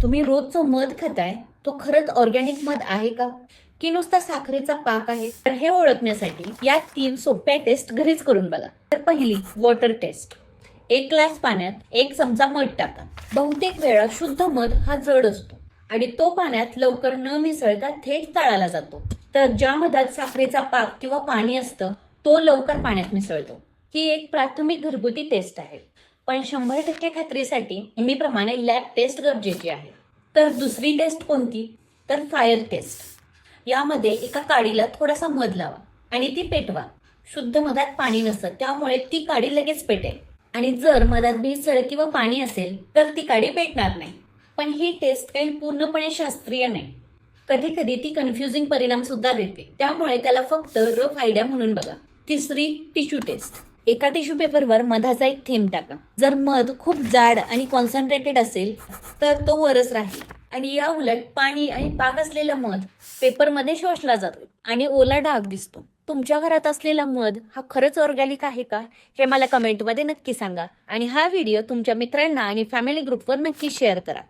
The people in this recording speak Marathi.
तुम्ही रोजचं मध खाताय, तो खरंच ऑर्गॅनिक मध आहे का, की नुसता साखरेचा पाक आहे? तर हे ओळखण्यासाठी या 3 सोप्या टेस्ट घरीच करून बघा. तर पहिली वॉटर टेस्ट. 1 ग्लास पाण्यात 1 चमचा मध टाका. बहुतेक वेळा शुद्ध मध हा जड असतो आणि तो पाण्यात लवकर न मिसळता थेट तळाला जातो. तर ज्या मधात साखरेचा पाक किंवा पाणी असतं तो लवकर पाण्यात मिसळतो. ही एक प्राथमिक घरगुती टेस्ट आहे, पण 100% खात्रीसाठी नेहमीप्रमाणे लॅब टेस्ट गरजेची आहे. तर दुसरी टेस्ट कोणती? तर फायर टेस्ट. यामध्ये एका काडीला थोडासा मध लावा आणि ती पेटवा. शुद्ध मधात पाणी नसतं, त्यामुळे ती काडी लगेच पेटेल. आणि जर मधात भेसळ किंवा पाणी असेल तर ती काडी पेटणार नाही. पण ही टेस्ट काही पूर्णपणे शास्त्रीय नाही. कधी कधी ती कन्फ्युजिंग परिणाम सुद्धा देते, त्यामुळे त्याला फक्त रफ आयडिया म्हणून बघा. तिसरी टिश्यू टेस्ट. एका टिश्यू पेपरवर मधाचा एक थेंब टाका. जर मध खूप जाड आणि कॉन्सन्ट्रेटेड असेल तर तो वरच राहील आणि या उलट पाणी आणि पाक असलेला मध पेपरमध्ये शोषला जातो आणि ओला डाग दिसतो. तुमच्या घरात असलेला मध हा खरंच ऑर्गॅनिक आहे का, हे मला कमेंटमध्ये नक्की सांगा आणि हा व्हिडिओ तुमच्या मित्रांना आणि फॅमिली ग्रुपवर नक्की शेअर करा.